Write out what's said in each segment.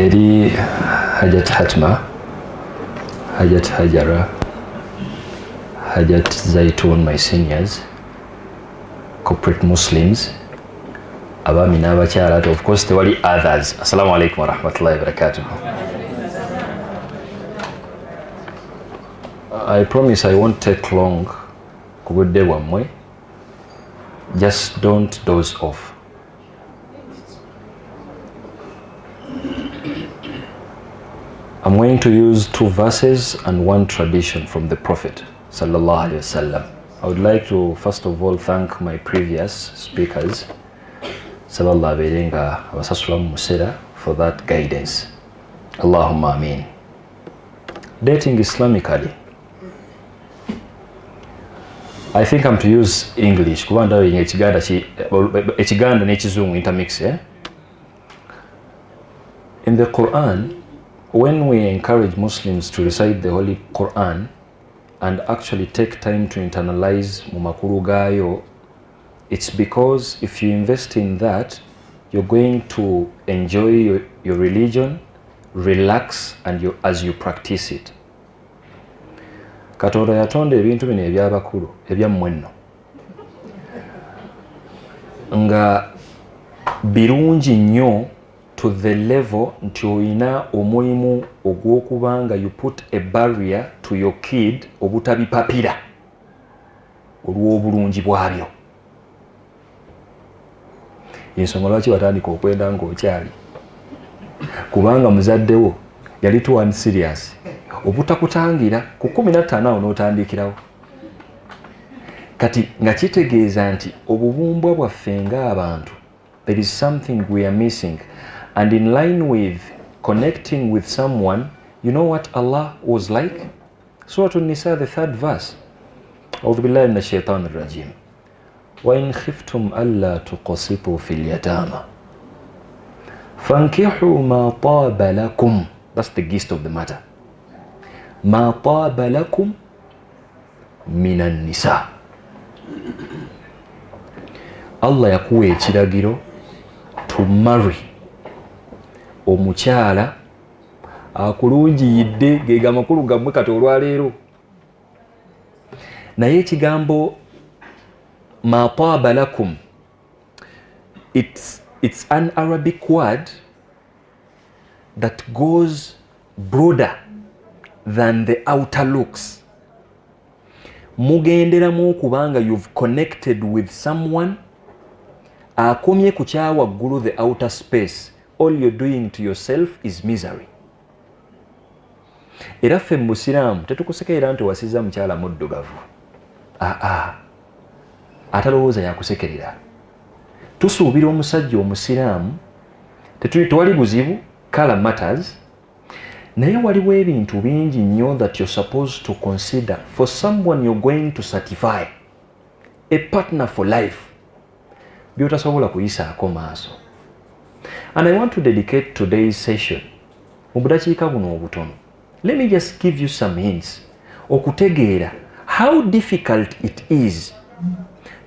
Eri Hajat Hatma, Hajat Hajara, Hajat Zaitun, my seniors, Corprate Muslims, Abami Navacharat, of course, there were others. Assalamu alaikum wa rahmatullahi wa barakatuh. I promise I won't take long. Kugudde wamwe. Just don't doze off. I'm going to use 2 verses and 1 tradition from the Prophet sallallahu alaihi wasallam. I would like to first of all thank my previous speakers, sallallahu alaihi wasallam, for that guidance. Allahumma ameen. Dating Islamically. I think I'm to use English. Kubanda Echiganda n'Ekizungu intermix. In the Quran, when we encourage Muslims to recite the Holy Quran and actually take time to internalize mumakuru gayo, it's because if you invest in that, you're going to enjoy your religion, relax, and as you practice it. Katonda yatonda ebintu bino ebyabakulu ebyammwe nno nga birungi nnyo to the level nti oyina omulimu ogw'okubanga you put a barrier to your kid obutabipapira olw'obulungi bwabyo. Ensonga lwaki watandika okwenda ng'okyali kubanga muzaddewo yali too unserious obutakutangira ku 15 awo n'otandikirawo kati nga kitegeeza nti obubumbwa bwaffe ng'abantu there is something we are missing, and in line with connecting with someone, you know what Allah was like? Surah An-Nisa, the 3rd verse. أعوذ بالله من الشيطان الرجيم وإن خفتم ألا تقسطوا في اليتامى فانكحوا ما طاب لكم. That's the gist of the matter. ما طاب لكم من النساء. Allah yakuwa ekiragiro to marry omukyala akulungiyidde geega makulu gammwe kati olwaleero. Naye ekigambo ma taaba lakum, it's an Arabic word that goes broader than the outer looks. Mugenderamu okubanga you've connected with someone akomye ku kyawaggulu, the outer space. All you're doing to yourself is misery. Era ffe mu Busiraamu tetukusekerera nti wasiza mukyala muddugavu. Atalowooza yakusekerera. Tusuubira omusajja omusiraamu, tewali buzibu, color matters, naye waliwo ebintu bingi nnyo that you're supposed to consider for someone you're going to certify, a partner for life, by'otasobola kuyisaako maaso. And I want to dedicate today's session mu budakiika buno obutono. Let me just give you some hints okutegeera how difficult it is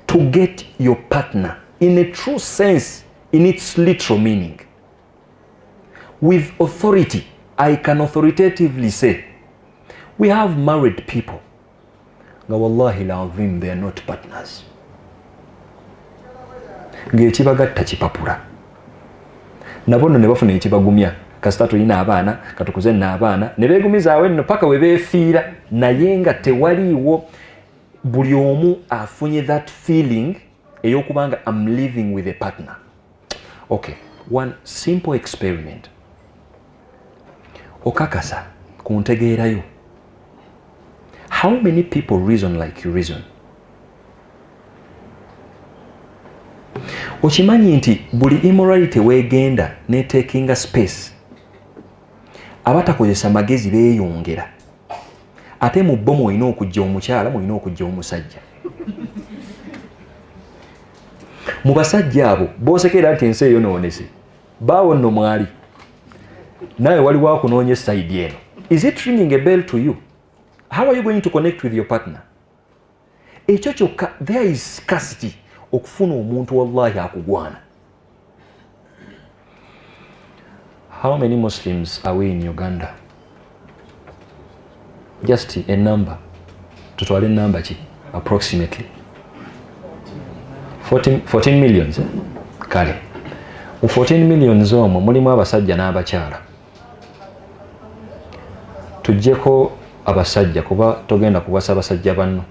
to get your partner in a true sense, in its literal meaning. With authority, I can authoritatively say, we have married people. Nga wallahi l'azim, they are not partners. Ng'ekibagatta kipapula. Nabono ne bafuna ekibagumya. Kasita tulina abaana, katukuze n'abaana, ne beegumizaawo nno paka we beefiira, naye nga tewaliiwo buli omu afunye that feeling ey'okubanga I'm living with a partner. Okay, one simple experiment. Okakasa ku ntegeerayo. How many people reason like you reason? Okimanyi nti buli immorality weegenda neetakinga space, abatakozesa magezi beeyongera. Ate mu bo mulina okujja omukyala, mulina okujja omusajja. Mu basajja abo boosekera nti ensi eyonoonese, baawo nno mwali nawe waliwo akunoonya side eno. Is it ringing a bell to you? How are you going to connect with your partner? Ekyo kyokka, there is scarcity okufuna omuntu wallahi akugwana. How many Muslims are we in Uganda? Just a number. Tutwale number chi approximately 14 millions. Kale. Mu 14 millions omwo mulimu abasajja n'abakyala. Tujjeko abasajja kuba togenda kuwasa abasajja banno.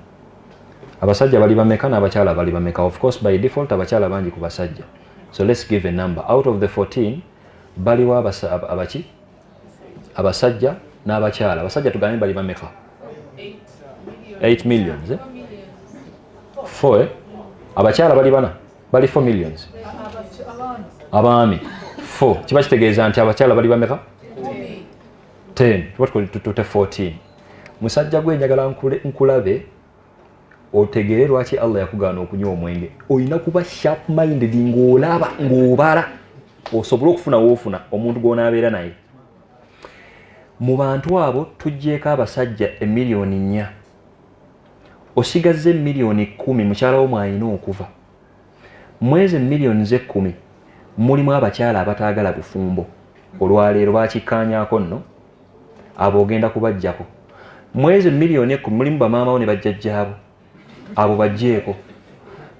Abasajja bali bameka n'abakyala bali bameka. Of course by default abakyala bangi ku basajja. So let's give a number. Out of the 14 baliwo abaki abasajja n'abakyala. Abasajja tugambe bali bameka 8 millions. 4 abakyala bali bana bali 4 millions. Abaami 4 kiba kitegeeza nti abakyala bali bameka 10. Tute 14. Musajja gwe njagala nkulabe otegeere lwaki Allah yakugaana okunywa omwenge. Oyina kuba sharp minded ng'olaba ng'obala osobola okufuna woofuna omuntu gw'onaabeera naye. Mu bantu abo tuggyeko abasajja 4 million. Osigazze 1 million 10 mukyala wo mwalina okuva. Mwezi 1 million 10 mulimu abakyala abataagala bufumbo. Olwaleero bakikkaanyaako nno abo ogenda kubajjako. Mwezi 1 million 10 mulimu bamaama wo ne bajjajjaabo abo bajjeeko.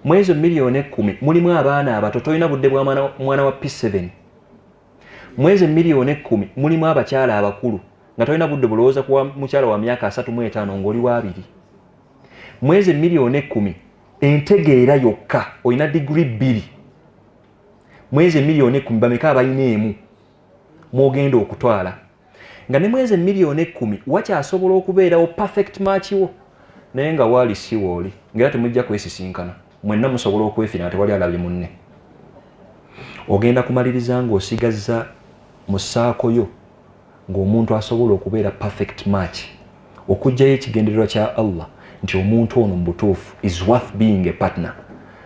Mwezi 1 million 10 mulimu abaana abato tolina budde bwa mwana wa P7. Mwezi 1 million 10 mulimu abakyala abakulu nga tolina budde bulowooza kuwa mukyala wa myaka 35 ng'oli wa 2. Mwezi 1 million 10 entegeera yokka olina degree 2. Mwezi 1 million 10 bameka abalina emu mwogenda okutwala. Nga ne mwezi 1 million 10 wakyasobola okubeerawo perfect match wo naye nga waali si wooli ngera temujja kwesisinkana. Mwenna musobola okwefina tewali alabye munne. Ogenda kumaliriza ng'osigazza mu ssaako yo ng'omuntu asobola okubeera perfect match okuggyayo ekigendererwa kya Allah nti omuntu ono mu butuufu is worth being a partner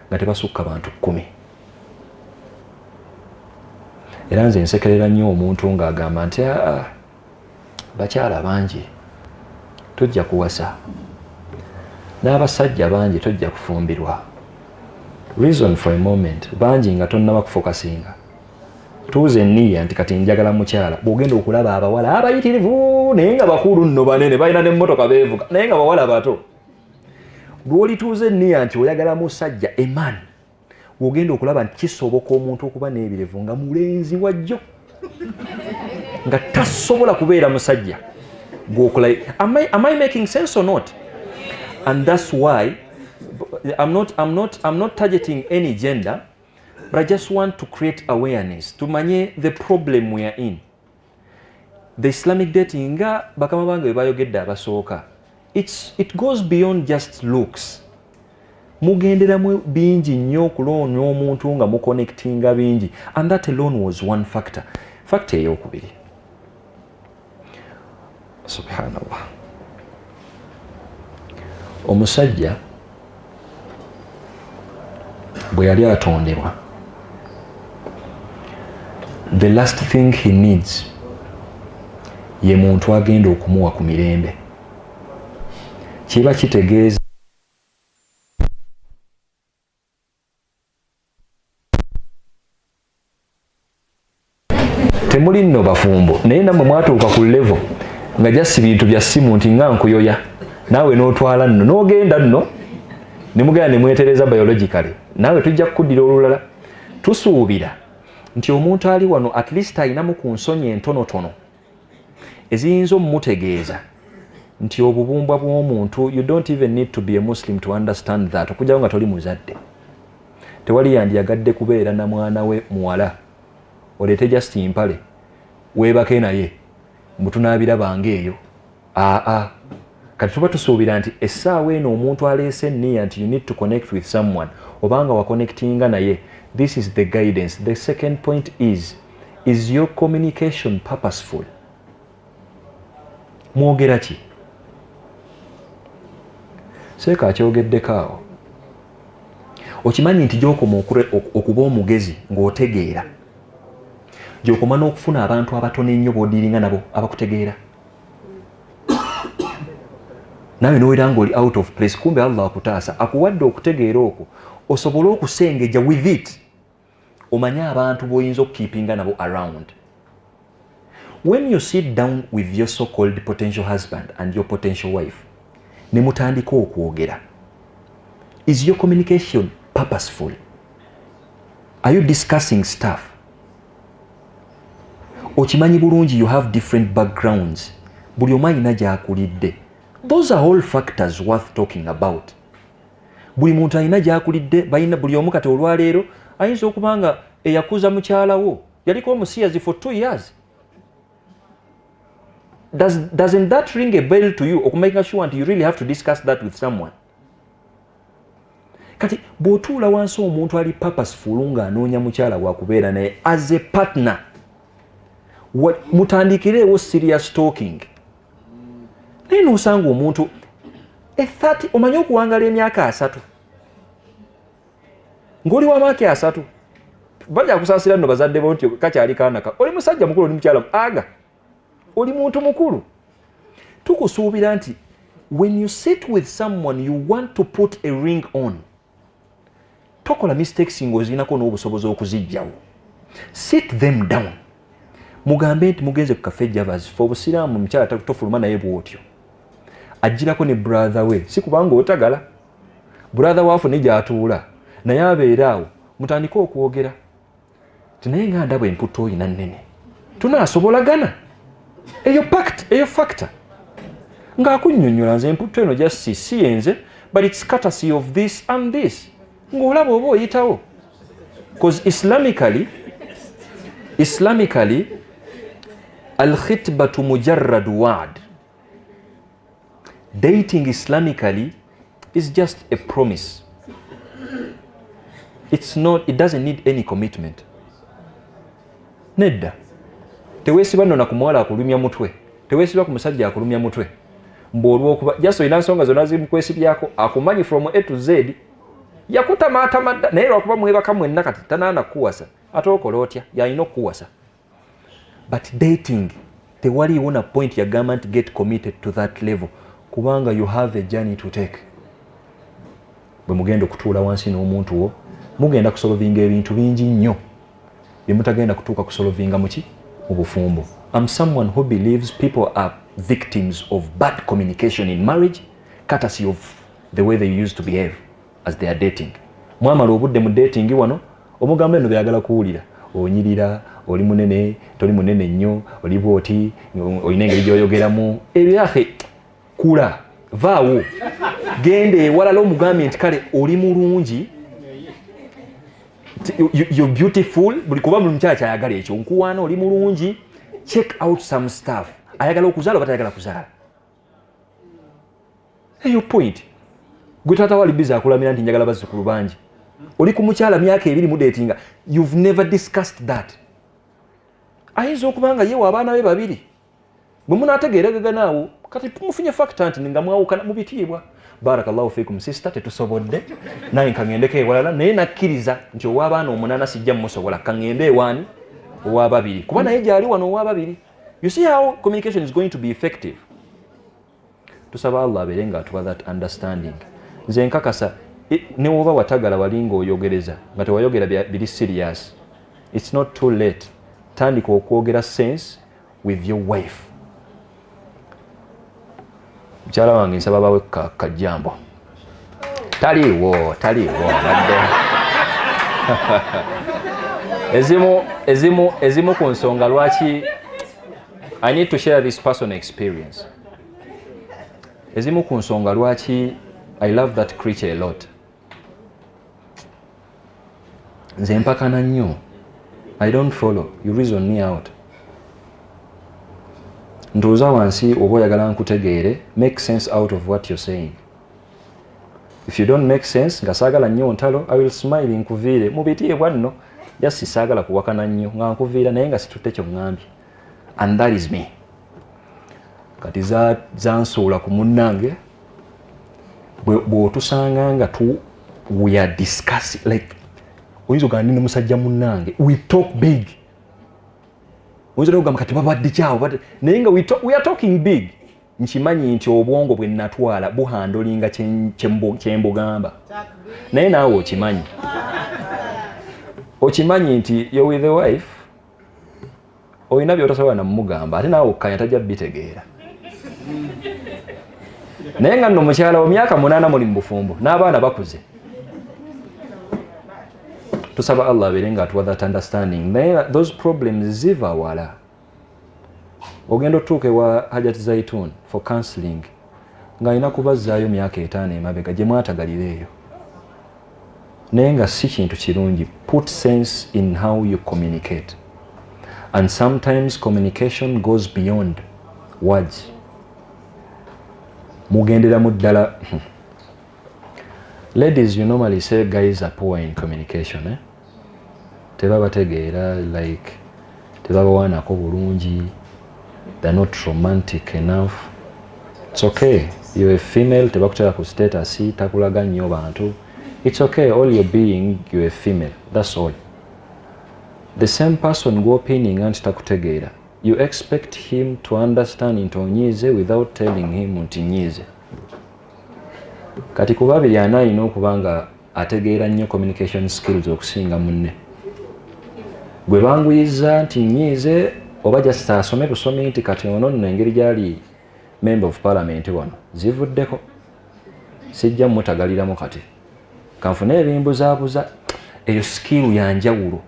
nga tebasukka bantu 10. Era nze nsekerera nnyo omuntu ng'agamba nti bakyala bangi tojja kuwasa n'abasajja bangi tojja kufumbirwa. Reason for a moment bangi nga tonnaba kufokasinga. Tuuze nniya nti kati njagala mukyala bw'ogenda okulaba abawala abayitirivu naye nga bakulu nno banene balina n'emmotoka beevuga naye nga bawala bato. Lw'olituuze nniya nti oyagala musajja eman bw'ogenda okulaba nti kisoboka omuntu okuba n'ebirevu nga mulenzi wajjo nga tasobola kubeera musajja gw'okola. Am I making sense or not? And that's why I'm not targeting any gender, but I just want to create awareness to manye the problem we are in. The Islamic dating nga bakama bange bayogedde abasooka. It goes beyond just looks. Mugenderamu bingi nnyo okuloonya omuntu nga muconnectinga bingi, and that alone was one factor. Factor ey'okubiri. Subhanallah. Omusajja bwe yali atondebwa, the last thing he needs ye muntu agenda okumuwa ku mirembe. Kiba kitegeeza temuli nno bafumbo naye nammwe mwatuuka ku level nga jasi bintu bya simu nti nga nkuyoya naawe n'otwala nno n'ogenda nno ne mugenda ne mwetereza biologically naawe tujja kukuddira olulala. Tusuubira nti omuntu ali wano at least ayinamu ku nsonyi entonotono eziyinza omumutegeeza nti obubumbwa bw'omuntu, you don't even need to be a Muslim to understand that. Okujjawo nga toli muzadde tewali yandiyagadde kubeera na mwana we muwala oleete just mpale weebake naye mbutunaabira bange eyo. Kati tuba tusuubira nti essaawa eno omuntu aleese nniya nti you need to connect with someone obanga waconnectinga naye. This is the guidance. The second point is your communication purposeful? Mwogera ki? Seeka akyogeddeko awo. Okimanyi nti gy'okoma okuba omugezi ng'otegeera, gy'okoma n'okufuna abantu abatono ennyo b'odiiringa nabo abakutegeera. Nawe n'obeera ng'oli out of place, kumbe Allah akutaasa akuwadde okutegeera okwo osobole okusengeja with it omanye abantu b'oyinza okukiipinga nabo around. when you sit down with your so-called potential husband and your potential wife, ne mutandika okwogera, is your communication purposeful? Are you discussing stuff? Okimanyi bulungi you have different backgrounds. Buli omu alina gy'akulidde. Those are all factors worth talking about. Buli muntu alina gy'akulidde, balina buli omu kati olwaleero ayinza okuba nga eyakuza mukyalawo yaliko omusiyazi for 2 years. Doesn't that ring a bell to you? Okumaking sure you really have to discuss that with someone. Kati bw'otuula wansi omuntu ali purposeful nga anoonya mukyala wa kubeera naye as a partner, mutandikireewo serious talking. Naye n'osanga omuntu 30 omanyi okuwangala emyaka 3 ng'oli wa maaki 3 bajja kusaasira nno bazadde bo nti kakyali kaanaka oli musajja mukulu oli mukyala aga oli muntu mukulu. Tukusuubira nti when you sit with someone you want to put a ring on, tokola mistakes ng'ozirinako n'obusobozi okuzijjawo. Sit them down. Mugambe nti mugenze ku cafe Javas for obusiraamu mukyala tofuluma naye bw'otyo. Ajjirako ne brother we, si kubanga otagala. Brother waafu ne gy'atuula naye abeera awo, mutandika okwogera. Tinaye nga ndaba emputo oyina nnene. Tunaasobolagana. Eyo factor. Ng'akunnyonnyola nze emputo eno just si yenze, but it's courtesy of this and this. Ng'olaba oba oyitawo. Because Islamically, al-khitbatu mujarrad wa'd. Dating Islamically is just a promise. It doesn't need any commitment. Nedda. Teweesiba nno na kumuwala akulumya mutwe. Teweesiba ku musajja akulumya mutwe. Mb'olwo okuba just olina nsonga zonna zimukwesibyako akumanyi from A to Z. Yakutamaatamadda naye lwakuba mwebaka mwenna kati tanaana kuwasa. Ate okola otya? Yalina okuwasa. But dating, tewaliiwo na point yagamba nti get committed to that level. Kubanga you have a journey to take. Bwe mugenda okutuula wansi n'omuntu wo, mugenda kusolovinga ebintu bingi nnyo. Bimutagenda kutuuka kusolovinga muki? Mu bufumbo. I'm someone who believes people are victims of bad communication in marriage, courtesy of the way they used to behave as they are dating. Mwamala obudde mu dating wano, omugambo eno byagala kuwulira. Onyirira, oli munene, toli munene nnyo, oli bwoti, olina engeri gy'oyogeramu. Ebyahe kula, vaawo. Gende ewalala omugambye nti kale oli mulungi. You're beautiful. Buli kuba mu mukyala kyayagala ekyo. Nkuwaana oli mulungi. Check out some stuff. Ayagala okuzaala oba tayagala kuzaala. Eyo point. Gwe taata wali biza akulamira nti njagala bazzukulu bangi. Oli ku mukyala myaka 2 mu datinga. You've never discussed that. Ayinza okuba nga yeewa abaana be 2. Bwe munaategeeragaga naawo kati mufunye factor nti nga mwawukana mu bitiibwa. Barakallahu fikum sister, tetusobodde naye kangendeko ewalala naye nakkiriza nti ow'abaana 8 sijja musobola kangende ewaani owa 2 kuba naye gyali wano owa 2. You see how communication is going to be effective. Tusaba Allah abeere nga atuwa that understanding. Nze nkakasa ne woba watagala walinga oyogereza nga tewayogera biri serious, it's not too late. Tandika okwogera sense with your wife. Mchala wange nsaba bawe kajambo. Taliwo badde. Ezimu ku nsonga lwaki I need to share this personal experience. Ezimu ku nsonga lwaki I love that creature a lot. Nze mpakana nnyo. I don't follow. You reason me out. Ndoza wansi oba oyagala nkutegeere, make sense out of what you're saying. If you don't make sense, nga saagala nnyo ntalo, I will smile nkuviire. Mubitiibwa nno, just saagala kuwakana nnyo, nga nkuviira naye nga situtte kyo ngambye. And that is me. Kati zansuula ku munnange, bw'otusanga nga we are discussing, like, oyinza ogamba nina musajja munnange, we talk big. Oyinza okugamba kati babadde kyawo, naye nga we are talking big. Nkimanyi nti obwongo bwe natwala buhandolinga kyembugamba. Naye naawe okimanyi nti you're with the wife, oyina by'otasobola namugamba ate naawe okkanya tajja bitegeera naye nga nno mukyala wa myaka 8 muli mu bufumbo n'abaana bakuze. Tusaba Allah abeere nga atuwa that understanding. Naye those problems ziva wala. Ogenda otuuke wa Hajat Zaitun for counseling ng'alina kubazzaayo myaka 5 emabega gye mwatagalireeyo. Naye nga si kintu kirungi. Put sense in how you communicate. And sometimes communication goes beyond words. Mugendera mu ddala. Ladies, you normally say guys are poor in communication. Tebaba tegeera, like tebaba wanako bulungi. They're not romantic enough. It's okay. You're a female, tebakutera ku status, takulaga nnyo bantu. It's okay, all you're being, you're a female. That's all. The same person go pinning and takutegeera. You expect him to understand into onyize without telling him nti nyize. Kati kubabiri alina okubanga ategeera nnyo communication skills okusinga munne. Gwe banguyiza nti nyize oba just asome busomi nti kati ono nno engeri gyali member of parliament wano zivuddeko. Sijja mutagaliramu kati. Kanfune ebimbuzaabuza eyo skill ya njawulo.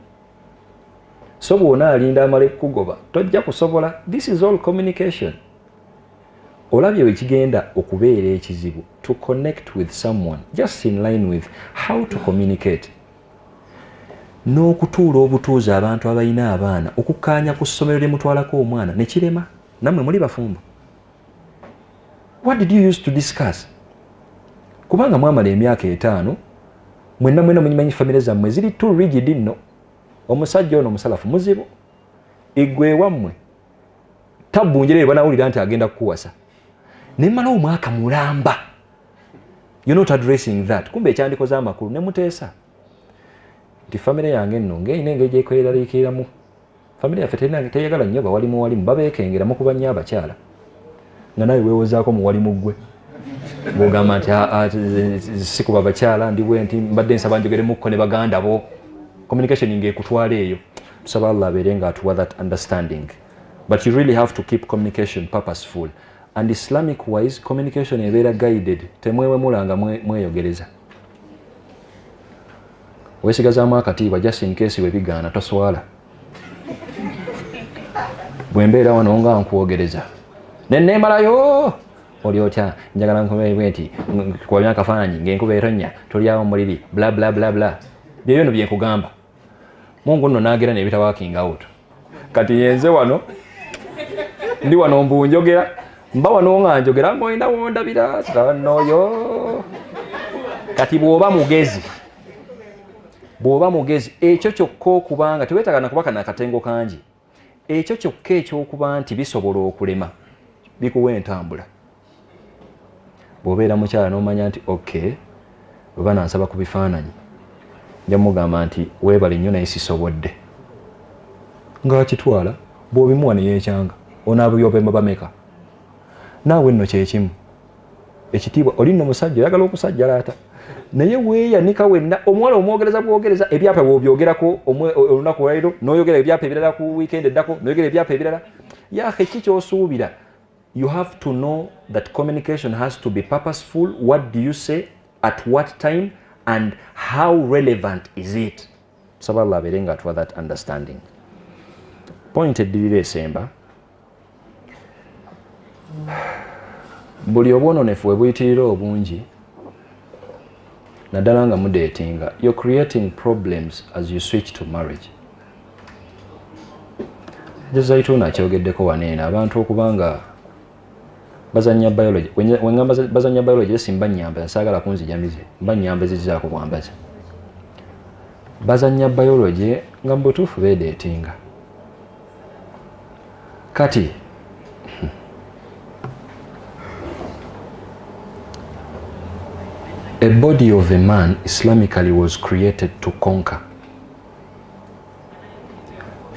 So bw'ona alinda amale kugoba tojja kusobola. This is all communication. Olabye bwe kigenda okubeera ekizibu to connect with someone just in line with how to communicate. N'okutuula obutuuza abantu abalina abaana okukkaanya ku ssomero lye mutwalako omwana ne kirema. Nammwe muli bafumbo. What did you use to discuss? Kubanga mwamala emyaka 5 mwenna mumanyi famire zammwe ziri too rigid nno. Omusajja ono omusalafu muzibu. Igwe wammwe tabbunjire banawulira nti agenda kukuwasa. Nemala omwaka mulamba. You're not addressing that. Kumbe ekyandikoze amakulu ne muteesa. Nti famire yange nno ng'eyina engeri gy'ekweraliikiramu. Famire yaffe teyagala nnyo bawalimu babeekengeramu kuba nnyo abakyala. Nga nawe weewozaako muwalimu ggwe. Bw'ogamba nti si kuba bakyala ndiwe nti mbadde nsaba njogeremukko ne baganda bo. Communication ng'ekutwala eyo. Tusaba Allah abeere nga atuwa that understanding. But you really have to keep communication purposeful. And Islamic wise, communication ebeera guided. Temwewemulanga mweyogereza. Weesigazaamu akatiibwa just in case we bigaana toswala. Bwe mbeera wano nga nkwogereza. Nenneemalayo oli otya njagala nkubeerwe nti kuwabya akafaananyi ng'enkuba etonnya tolyawo muliri bla bla bla bla. Byeyo no bye nkugamba. Mungu nno n'agera n'ebita working out. Kati yenze wano ndi wano mbu njogera mba wano nga njogera ng'oyina wondabira n'oyo. Kati bw'oba mugezi ekyo kyokka okubanga teweetagana kuba kana akatengo kangi. Ekyo kyokka ekyokuba nti bisobola okulema bikuwa entambula. Bw'obeera mukyala n'omanya nti okay bwe nansaba ku bifaananyi nja mugamba nti weebale nnyo naye sisobodde. Ng'akitwala bw'obimuwa ne yeekyanga onaabuyobema bameka. Naawe nno kyekimu ekitiibwa oli nno musajja oyagala okusajjalaata naye weeyanika wenna omuwala omwogereza bwogereza ebyapa bw'obyogerako olunaku lwaleero n'oyogera ebyapa ebirala ku weekend eddako n'oyogera ebyapa ebirala yaake ki ky'osuubira. You have to know that communication has to be purposeful. What do you say at what time and how relevant is it? Saba Allah abeere nga atuwa that understanding. Point eddirira esemba. Buli obwononefu we buyitirira obungi naddala nga mudeetinga, you're creating problems as you switch to marriage. Zaitun akyogeddeko waneena abantu okubanga bazanya biology. Wengamba bazanya biology simba nyamba saagala kunzijamize mba nyamba zizaako bwambaza. Bazanya biology nga mbutuufu beedeetinga. Kati a body of a man Islamically was created to conquer.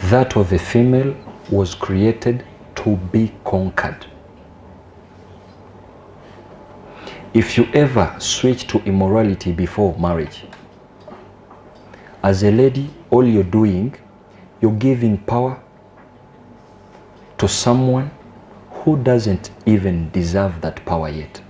That of a female was created to be conquered. If you ever switch to immorality before marriage, as a lady, all you're doing, you're giving power to someone who doesn't even deserve that power yet.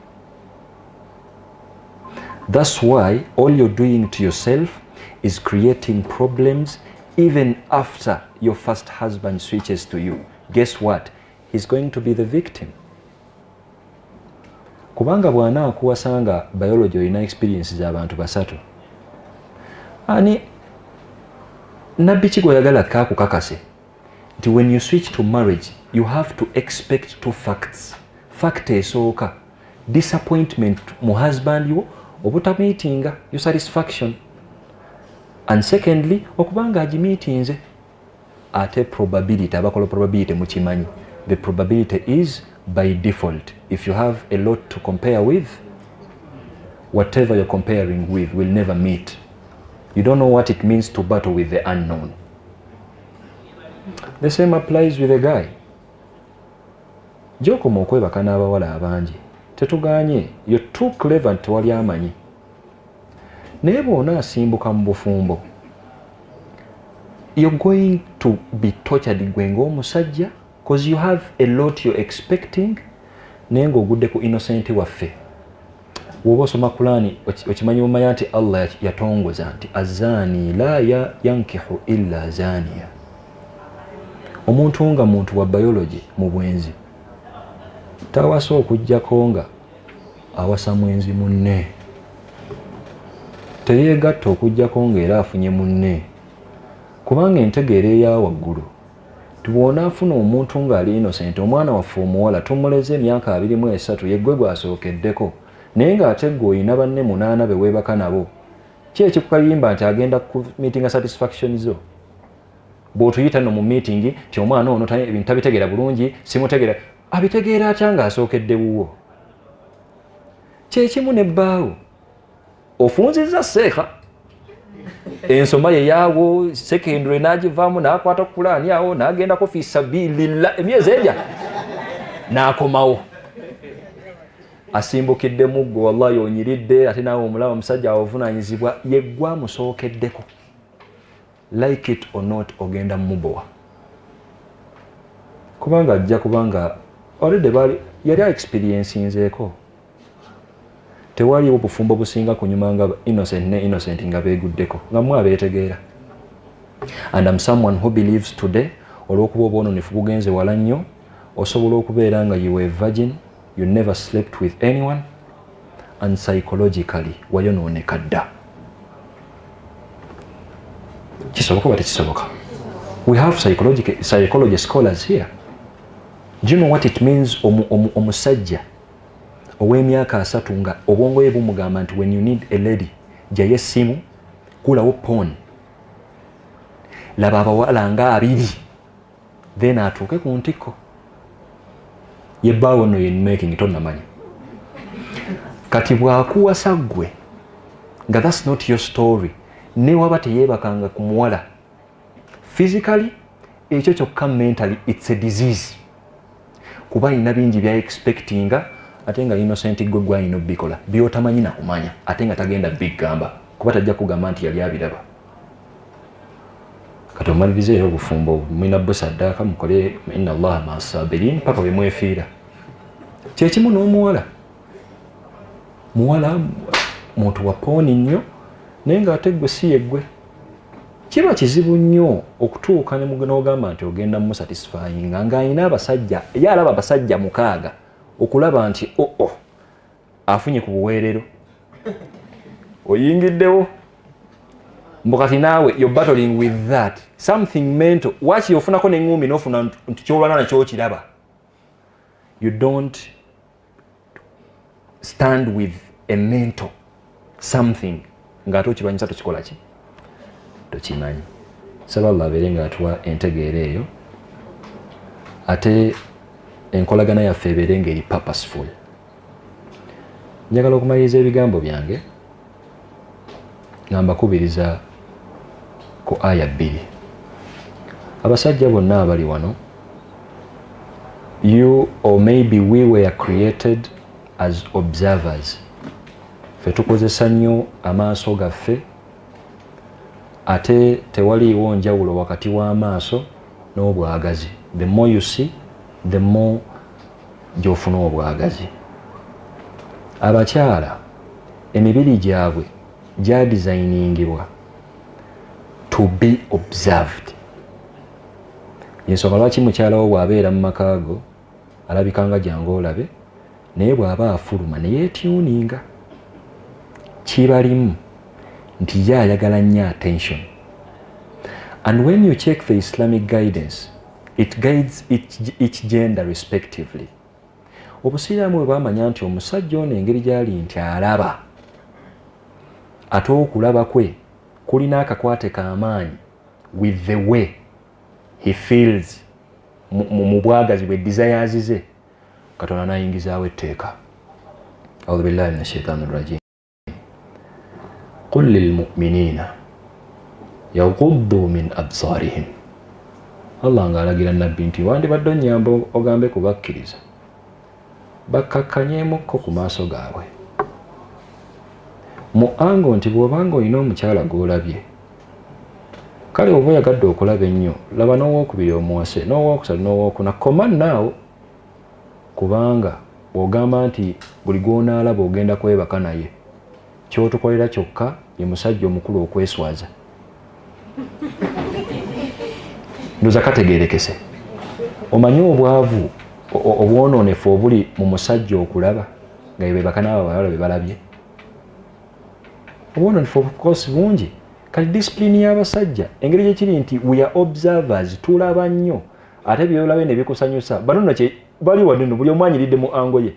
That's why all you're doing to yourself is creating problems even after your first husband switches to you. Guess what? He's going to be the victim. Kubanga bwana akuwasanga biology olina experiences z'abantu basatu. Ani nabbi kigoyagala kakukakase nti when you switch to marriage you have to expect two facts. Fact esooka disappointment mu husband yo obutamiitinga your satisfaction, and secondly okubanga agimiitinze ate probability abakola probability mukimanyi. The probability is by default. If you have a lot to compare with, whatever you're comparing with will never meet. You don't know what it means to battle with the unknown. The same applies with a guy. Gyokoma okwebaka n'abawala abangi tetuganye, you're too clever nti wali amanyi. Naye bw'ona asimbuka mu bufumbo, you're going to be tortured gwe ng'omusajja because you have a lot you're expecting, naye ng'ogudde ku innocent waffe. Woba osoma Qur'ani okimanyi omanya nti Allah yatongoza nti azani la yankihu illa zaniya. Omuntu nga muntu wa biology mu bwenzi tawasa okujjako nga awasa mwenzi munne, teyeegatta okujjako ng'era afunye munne, kubanga entegeera eya waggulu tubona afuna omuntu ng'ali innocent. Omwana waffe omuwala tumuleze emyaka 23 yeggwe gwasookeddeko, naye ng'ate gwe oyina banne 8 be weebaka nabo. Ki ekikukalimba nti agenda ku meeting satisfaction zo? Bw'otuyita no mu meeting ti omwana ono ebintu tabitegeera bulungi, simutegeera. Abitegeera atya ng'asookedde wuwo? Kyekimu ne bbaawo ofunzizza seeka ensoma ye yaawo secondary n'agivaamu n'akwata ku Qur'ani awo n'agendako fi sabilillah emyezi ejja n'akomawo asimbukidde muggo wallahi onyiridde ate naawe omulaba omusajja awavunaanyizibwa yeggwa musookeddeko. Like it or not ogenda mubowa kubanga ajja kubanga already yali experiencingzeeko. Tewaliwo bufumbo businga kunyuma nga innocent nga beeguddeko nga mwe abeetegeera. And I'm someone who believes today olw'okuba obwononefu bugenze wala nnyo osobola okubeera nga you were a virgin, you never slept with anyone, and psychologically wayonooneka dda. Kisoboka oba tekisoboka? We have psychology scholars here. Do you know what it means omusajja ow'emyaka 3 nga obwongo bwe bumugamba nti when you need a lady gyayo essimu kulawo porn, laba abawala nga 2 then atuuke ku ntikko yebbaawo nno yenmaking tonnamanyi kati bw'akuwasa ggwe nga that's not your story, ne waba teyeebakanga ku muwala physically ekyo kyokka mentally it's a disease kuba alina bingi bya expectinga ate nga innocent gwe gwalina obbikola by'otamanyi nakumanya ate nga tagenda bigamba kuba tajja kugamba nti yali abiraba. Kati omalirizeeyo obufumbo mwina bwe saddaaka mukole inna allaha maa sabirin paka bwe mwefiira. Kyekimu n'omuwala muntu wa pooni nnyo naye ng'ate gwe si yeggwe. Kiba kizibu nnyo okutuuka ne n'ogamba nti ogenda musatisfyinga ng'alina abasajja ye alaba abasajja 6 okulaba nti afunye ku buweerero oyingiddewo mbukati naawe you're battling with that something mental. Waki ofunako n'engumi n'ofuna nti kyolwana nakyo kiraba. You don't stand with a mental something ng'ate okibanyisa tokikola ki tokimanyi. Saba Allah abeere ng'atuwa entegeera eyo ate enkolagana yaffe ebeere ng'eri purposeful. Njagala okumaliriza ebigambo byange nga mbakubiriza ku aya 2. Abasajja bonna abali wano, you or maybe we were created as observers. Ffe tukozesa nnyo amaaso gaffe ate tewaliiwo njawulo wakati w'amaaso n'obwagazi. The more you see, the more gy'ofuna obwagazi. Abakyala emibiri gyabwe gyadizayiningibwa to be observed. Yensonga lwaki mukyala wo bw'abeera mu maka go alabika nga jangu olabe, naye bw'aba afuluma ne yeetuninga. Kibalimu nti ye ayagala nnyo attention. And when you check the Islamic guidance, it guides each gender respectively. Obusiraamu bwe bamanya nti omusajja ono engeri gy'ali nti alaba, ate okulaba kwe kulina akakwate k'amaanyi with the way he feels mu bwagazi bwe desires ze, Katonda n'ayingizaawo etteeka. A'udhu billahi minash shaitani rrajim. Qul lil mu'minina yaghuddu min absarihim. Allah ng'alagira nabbi nti wandibadde onnyamba ogambe kubakkiriza bakkakkanyeemukko ku maaso gaabwe. Mu ango nti bw'obanga olina omukyala gw'olabye, kale oba oyagadde okulaba ennyo, laba n'owookubiri omuwase, n'owookusatu n'owookuna, command naawo, kubanga bw'ogamba nti buli gw'onaalaba ogenda kwebaka naye, ky'otukolera kyokka ye musajja omukulu okweswaza. Ndoza kategeerekese. Omanyi obwavu obwonoonefu obuli mu musajja okulaba nga yebebaka n'abo abawala be balabye? Obwonoonefu of course bungi. Kati discipline y'abasajja engeri gyekiri nti we are observers, tulaba nnyo, ate byolabe ne bikusanyusa. Bano nakye bali wadde no buli omu anyiridde mu ango ye.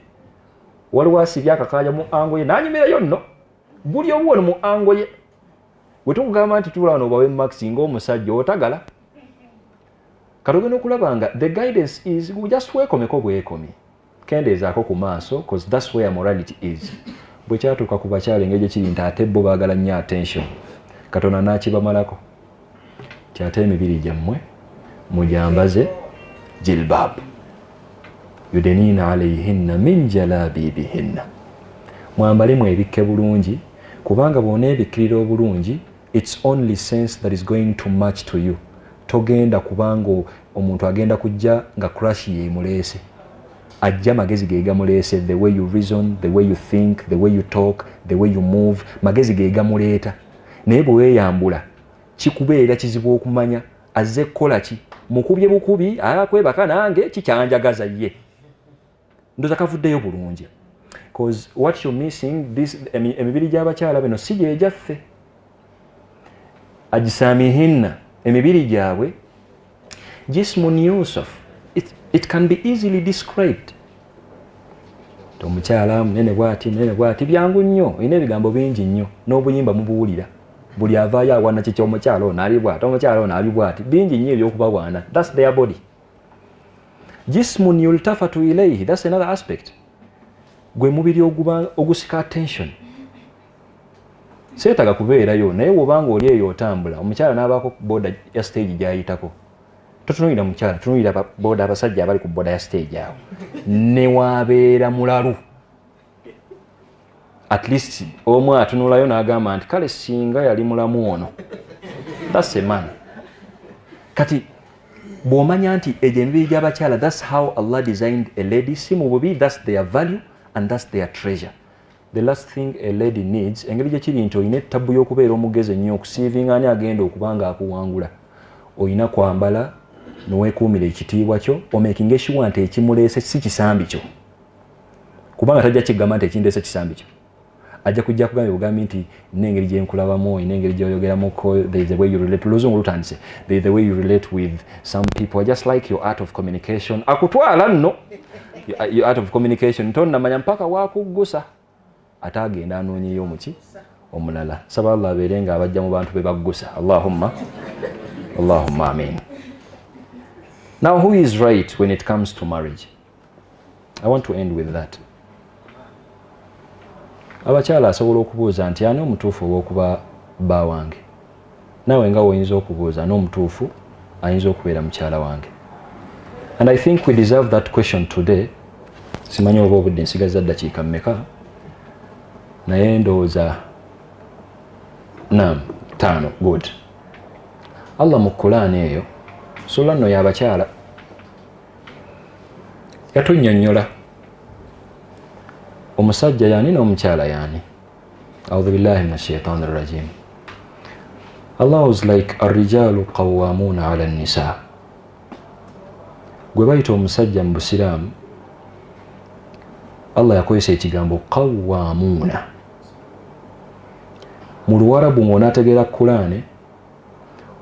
Waliwo asibye akakaaja mu ango ye n'anyumirayo nno, buli omu wano mu ango ye. Bwe tukugamba nti tula wano obawe maxi ng'omusajja otagala. Kati ogenda okulaba nga the guidance is just weekomeko bwekomi, kendeezaako ku maaso, because that's where morality is. Bwe kyatuuka ku bakyala engeri gyekiri nti ate bo baagala nnyo attention, Katonda n'akibamalako kyate emibiri gyammwe mujambaze jilbab yudenina alayhinna min jalabibihinna, mwambalemu ebikke bulungi, kubanga bw'oneebikkirira obulungi it's only sense that is going to match to you. Togenda kubanga omuntu agenda kujja nga crush ye muleese, ajja magezi ge gamuleese, the way you reason, the way you think, the way you talk, the way you move, magezi ge gamuleeta. Naye bwe weeyambula kikubeera kizibu okumanya azze kukola ki, mukubye bukubi akwebaka nange kikyanjagaza ye. Ndoza kavuddeyo bulungi, because what you're missing, this emibiri gy'abakyala bino si gye gyaffe. Ajisamihinna, emibiri gyabwe jismun yusuf, it can be easily described. Omukyala munene bw'ati byangu nnyo, olina ebigambo bingi nnyo, n'obuyimba mubuwulira. Buli avaayo awaana kiki omukyala ono ali bw'ati, omukyala ono ali bw'ati, bingi nnyo ebyokubawaana. That's their body. Jismun yultafatu ilayhi, that's another aspect. Gwe mubiri ogusika attention. Seetaga kubeerayo, naye bw'obanga oli eyo otambula, omukyala n'abaako ku boda ya stage gy'ayitako, totunuulira mukyala, tunuulira boda abasajja abali ku boda ya stage awo. Ne waabeera mulalu, at least omu atunulayo n'agamba nti kale singa yali mulamu ono. That's a man. Kati bw'omanya nti egyo emibiri gy'abakyala, that's how Allah designed a lady, si mu bubi, that's their value and that's their treasure. The last thing a lady needs, engeri gyekiri nti olina ettabu y'okubeera omugezi ennyo okusiivinga ani agenda okubanga akuwangula, olina kwambala n'oweekuumira ekitiibwa kyo, omakinga sure nti ekimuleese si kisambi kyo, kubanga tajja kigamba nti ekindeese kisambi kyo. Ajja kujja kugamba bugambi nti n'engeri gye nkulabamu, n'engeri gy'oyogeramuko, there is the way you relate. Luzungu lutandise, there is the way you relate with some people. I just like your art of communication. Akutwala nno your art of communication tonnamanya mpaka waakuggusa, ate agenda anoonyeyo omuki omulala. Saba Allah abeere nga abajja mu bantu be baggusa. Allahumma amin. Now, who is right when it comes to marriage? I want to end with that. Abakyala asobola okubuuza nti ani omutuufu olw'okuba bba wange? Nawe nga oyinza okubuuza n'omutuufu ayinza okubeera mukyala wange? And I think we deserve that question today. Simanyi oba obudde nsigaza ddakiika mmeka, naye ndowooza 5. Good. Allah mu Qur'an eyo sura nno y'abakyala yatunnyonnyola omusajja yani n'omukyala yani. A'udhu billahi minash shaitani rrajim. Allah was like ar-rijalu qawwamuna 'ala an-nisa. Gwe bayita omusajja mu Busiraamu, Allah yakozesa ekigambo qawwamuna. Mu Luwarabu ng'onaategeera Qur'ani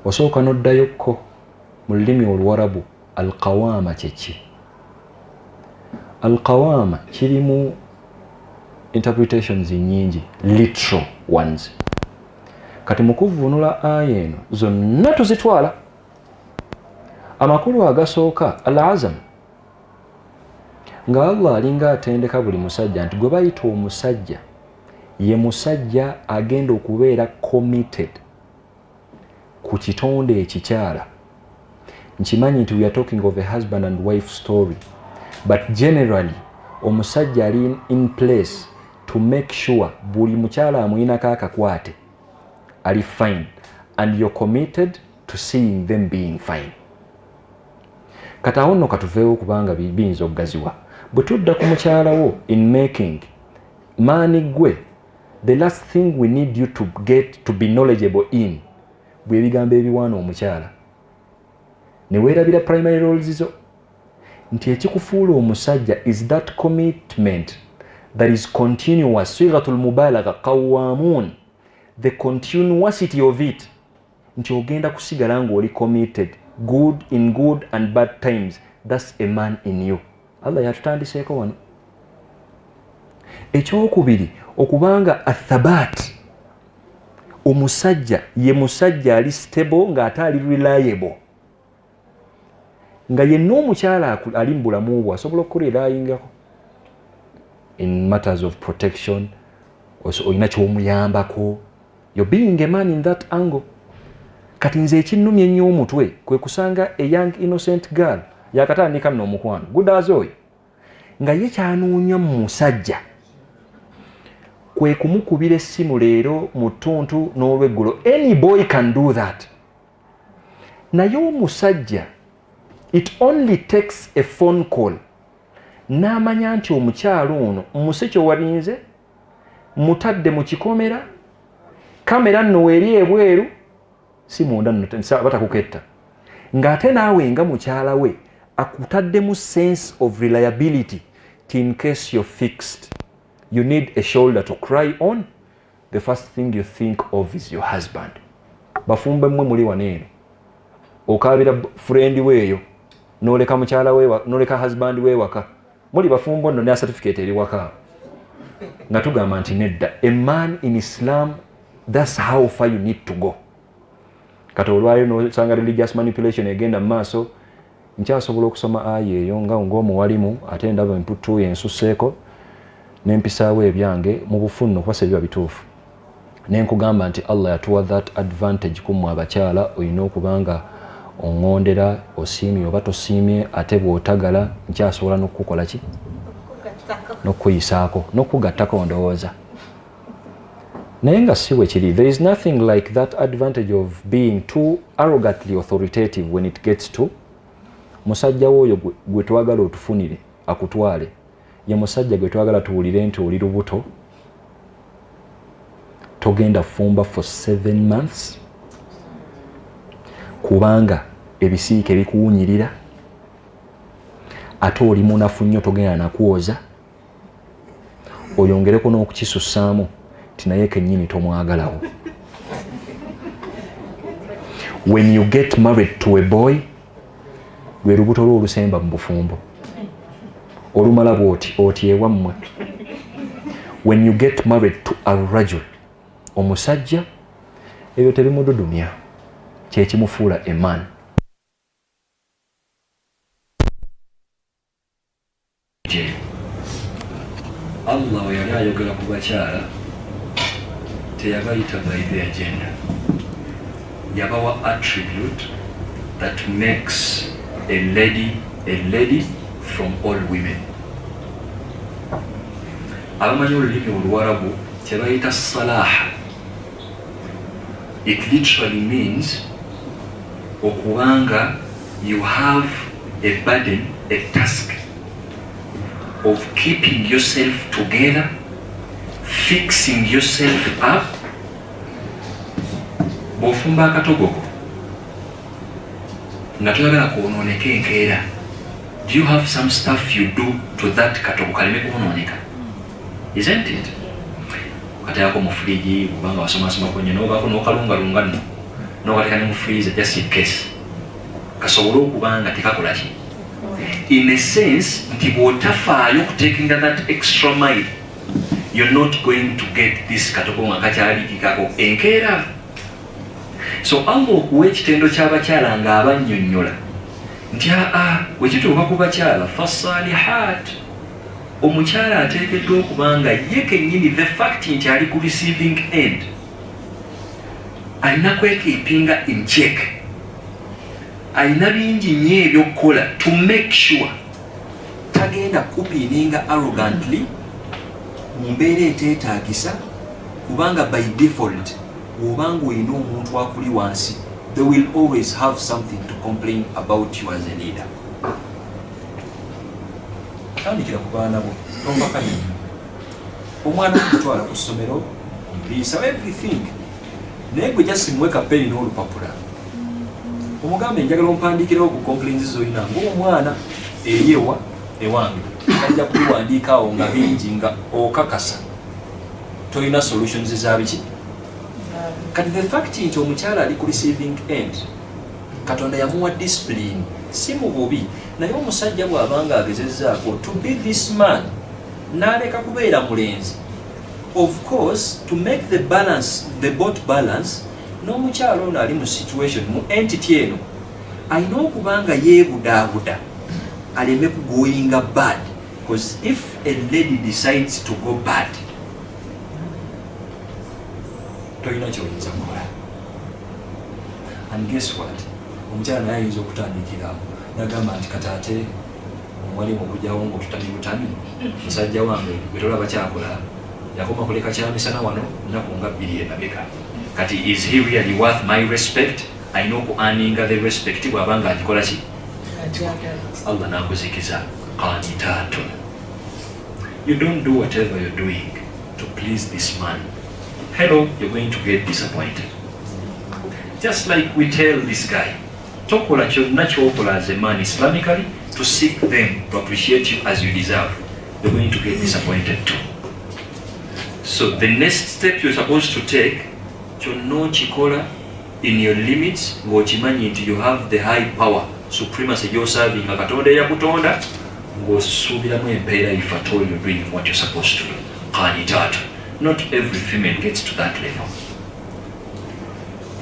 osooka n'oddayokko mu lulimi Oluwarabu al-qawama kyeki. Al-qawama kirimu interpretations nyingi, literal ones. Kati mu kuvvuunula aya eno zonna tuzitwala. Amakulu agasooka al-azam, nga Allah alinga atendeka buli musajja nti gwe bayita omusajja ye musajja agenda okubeera committed ku kitonde ekikyala. Nkimanyi nti we are talking of a husband and wife story, but generally omusajja ali in place to make sure buli mukyala amuyinako akakwate ali fine, and you're committed to seeing them being fine. Kati awo nno katuveewo kubanga biyinza okugaziwa. Bwe tudda ku mukyala wo in making, maani gwe, the last thing we need you to get to be knowledgeable in bwe bigambo ebiwaana omukyala. Ne weerabira primary roles zo nti ekikufuula omusajja is that commitment that is continuous. Sighatul mubalagha qawwamun, the continuity of it, nti ogenda kusigala ng'oli committed good in good and bad times. That's a man in you. Allah yatutandiseeko wano. Ekyokubiri okubanga athabat, omusajja ye musajja ali stable ng'ate ali reliable, nga yenna omukyala ali mu bulamu bwe asobola okukulerayingako in matters of protection, olina ky'omuyambako. You're being a man in that angle. Kati nze ekinnumya ennyo omutwe kwe kusanga a young innocent girl yakatandika nno omukwano gudazoyo nga ye kyanoonya mu musajja kwe kumukubira essimu leero mu ttuntu n'olweggulo. Any boy can do that. Naye omusajja, it only takes a phone call n'amanya nti omukyalo ono museke walinze mutadde mu kikomera, kamera nno weeri ebweru, si munda nno batakuketta, ng'ate naawe nga mukyala we akutaddemu sense of reliability ti in case you're fixed, you need a shoulder to cry on, the first thing you think of is your husband. Bafumba mmwe muli waneeno okaabira friend weeyo n'oleka mukyala we, n'oleka husband we waka, muli bafumbo nno ne certificate eri waka nga tugamba nti nedda. A man in Islam, that's how far you need to go. Kati olwayo n'osanga religious manipulation egenda mu maaso. Nkyasobola okusoma aya eyo nga ng'omuwalimu ate ndaba emputu yensuseeko n'empisaawo ebyange mu bufunno kubasa ebiba bituufu. Nenkugamba nti Allah yatuwa that advantage kummwe abakyala, olina okubanga oŋŋondera, osiimye oba tosiimye, ate bw'otagala nkyasobola n'okukola ki? N'okuyisaako, n'okugattako ndowooza. Naye nga si bwe kiri. There is nothing like that advantage of being too arrogantly authoritative when it gets to musajja woyo gwe twagala otufunire akutwale. Ye musajja gwe twagala tuwulire nti oli lubuto, togenda fumba for 7 months kubanga ebisiike bikuwunyirira, ate oli munafu nnyo togenda nakwoza, oyongereko n'okukisussaamu ti naye kennyini tomwagalawo. When you get married to a boy, lwe lubuto lwo olusemba mu bufumbo, olumala bw'oti oti ewammwe. When you get married to a rajul, omusajja, ebyo tebimududumya, kyekimufuula a man. Allah we yali ayogera ku bakyala teyabayita by their gender, yabawa attribute that makes a lady from all women. Abamanyi olulimi Oluwarabu kyebayita salaha, it literally means okubanga you have a burden, a task of keeping yourself together, fixing yourself up. Bw'ofumba akatogoko nga toyagala kwonooneka enkeera, do you have some stuff you do to that katogo kaleme kwonooneka? Isn't it? Katayako mu fridge kubanga wasomasomako nnyo n'obaako n'okalungalunga nno n'okateeka ne mu freezer just in case kasobole okuba nga tekakola ki. In a sense nti bw'otafaayo okutekinga that extra mile, you're not going to get this katogo nga kakyalikikako enkeera. So Allah okuwa ekitendo ky'abakyala ng'abannyonnyola nti wekituuka ku bakyala fasalihat, omukyala ateekeddwa okuba nga ye kennyini the fact nti ali ku receiving end alina kwekeepinga in check, alina bingi nnyo ebyokukola to make sure tagenda kupiininga arrogantly mu mbeera eteetaagisa, kubanga by default obanga olina omuntu akuli wansi, they will always have something to complain about you as a leader. Tandikira ku baana bo tombaka nnyo, omwana okutwala ku ssomero ompiisa everything, naye gwe just muwe kapeni n'olupapula omugambe njagala ompandikirawo ku complaints z'olina ng'omwana eyewa ewange, ajja kubiwandiikaawo nga bingi nga okakasa tolina solutions za biki. Kati the fact nti omukyala ali ku receiving end, Katonda yamuwa discipline si mu bubi, naye omusajja bw'abanga agezezzaako to be this man n'aleka kubeera mulenzi, of course to make the balance, the boat balance, n'omukyala ono ali mu situation mu entity eno alina okuba nga yeebudaabuda aleme kugoyinga bad, because if a lady decides to go bad tolina kyoyinza kukola. And guess what, omukyala naye ayinza okutandikira nagamba nti kataate omwalimu okujjawo ngaotutami butami, musajja wange gwe tolaba kyakola yakoma kuleka kyamisana wano nnaku nga 2 emabega. Kati is he really worth my respect? Alina okuaninga the respect bw'abanga agikola ki. Allah nakuzikiza qanitatun. You don't do whatever you're doing to please this man. Hello, you're going to get disappointed. Just like we tell this guy, tokola kyonna kyokola as a man Islamically to seek them to appreciate you as you deserve, you're going to get disappointed too. So the next step you're supposed to take, kyonna kikola in your limits, ng'okimanyi nti you have the high power supremacy gy'oserving nga Katonda eyakutonda, ng'osuubiramu empeera if at all you're doing what you're supposed to do. Qanitatun. Not every female gets to that level.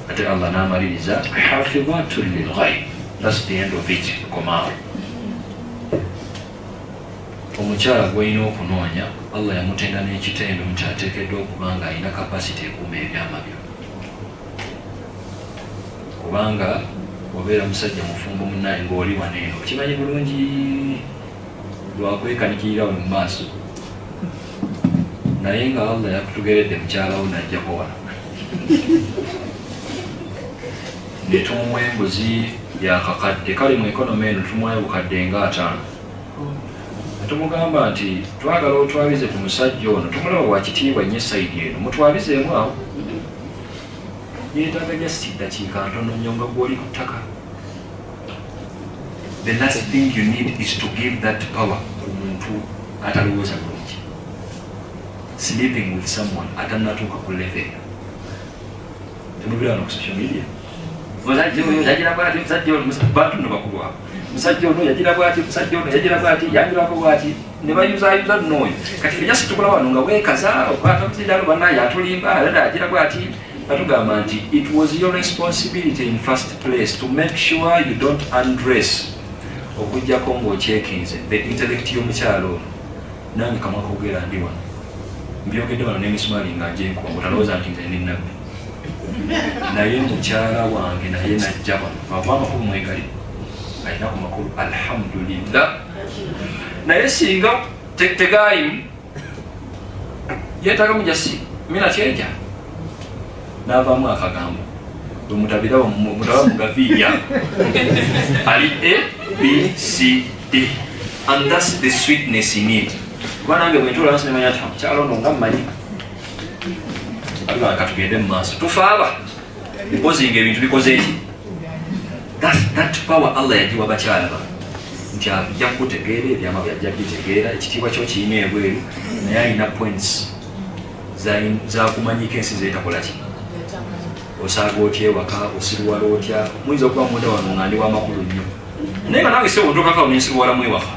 Ate Allah n'amaliriza hafidhatun lilghaib. That's the end of it. Komao. Omukyala gw'olina okunoonya, Allah yamutenda n'ekitendo nti ateekeddwa okuba nga alina capacity ekuuma ebyama byo. Kubanga obeera musajja mufumbo munnaye ng'oli waneeno, okimanyi bulungi lwakwekanikirira mu maaso. Naye nga Allah yakutugeredde mukyalawo n'ajjako wano ne tumuwa embuzi yakakadde, kale mu economy eno tumuwayo bukadde nga 5. Tumugamba nti twagala otwabize ku musajja ono, tumulaba wakitiibwa nnyo sayidi eno, mutwabizeemu awo. Yeetaaga just ddakiika ntono nnyo nga gw'oli ku ttaka. The last thing you need is to give that power ku muntu atalowooza bulungi. Sleeping with someone atannatuuka ku level. Temubira no ku social media. Musajja oyo yagira bw'ati, musajja ono bantu nno bakulu abo. Musajja ono yagira bw'ati, musajja ono yagira bw'ati, yangirako bw'ati, ne bayuzayuza nnoyo. Kati ffe just tukola wano nga weekaza okwata musajja ano bannaye atulimba era agira bw'ati. Batugamba nti it was your responsibility in first place to make sure you don't undress. Okujjako ng'okyekinze the intellect y'omukyalo ono. Nange kamwa kogera ndi wano. Mbyogedde wano n'emisumaali nga njenkuba otalowooza nti nze ndi nabbi. Naye mukyala wange naye najja wano ava amakulu mwegali alina ku makulu alhamdulillah. Naye singa tegaayimu yeetaaga mujasi mina kyeja n'avaamu akagambo bwe mutabira mutaba mugaviiya ali A, B, C, D. and that's the sweetness in it. Kubanga bwentola nsi nemanya tamu kyalo ndo ngammanyi aliwa katugende mu maaso tufaaba bikozinga ebintu bikoze eki. That power Allah yagiwa bakyala ba nti ajja kutegeera ebyama byajja bitegeera ekitiibwa kyo kiyina ebweru naye alina points za kumanyika ensi zeetakola ki osaaga otya ewaka osirwala otya muyinza okuba munda wano nga ndi w'amakulu nnyo naye nga nawe se ontokakao nensirwalamu ewaka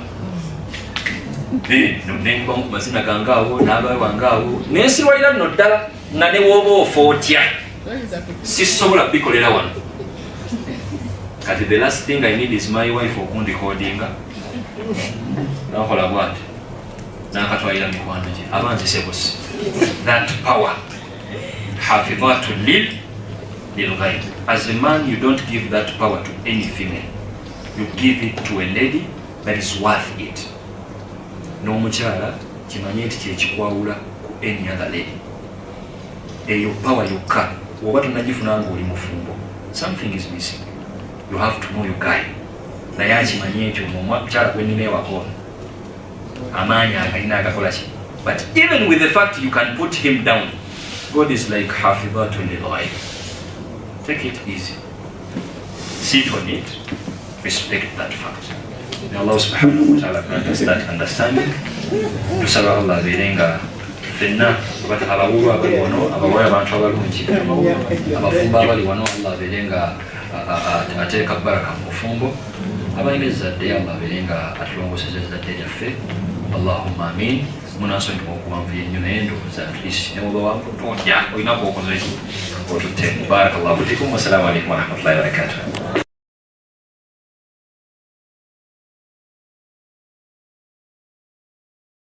nenkubamu ku mazina gangaawo n'abawe wangaawo nensirwalira nno ddala nga ne wooba ofa otya sisobola bikolera wano kati the last thing I need is my wife okundicordinga nakola bwati nakatwalira mikwano gye abanzise busi. That power hafidhatu lilghaib. As a man, you don't give that power to any female, you give it to a lady that is worth it. N'omukyala kimanye nti kyekikwawula ku any other lady. Eyo power yokka oba tonagifuna nga oli mufumbo, something is missing. You have to know your guy. Naye akimanye nti omukyala gwe nnina ewako amaanyi agalina agakola ki. But even with the fact you can put him down, God is like hafidhatu lilghaib. Take it easy. Sit on it. Respect that fact. May Allah subhanahu wa ta'ala grant us that understanding. Tusaba Allah berenga fenna bata abawulu abali wano abawaya abantu abalungi abafumba abali wano Allah berenga ateeka baraka mu bufumbo abalina ezzadde Allah berenga atulongoseza ezzadde lyaffe. Allahumma amin. Munasonyi okuwanvu ennyo naye ndowooza at least ne woba wampotya olinako okoze otutte. Barakallahu fikum. Wassalamu alaikum warahmatullahi wabarakatuh.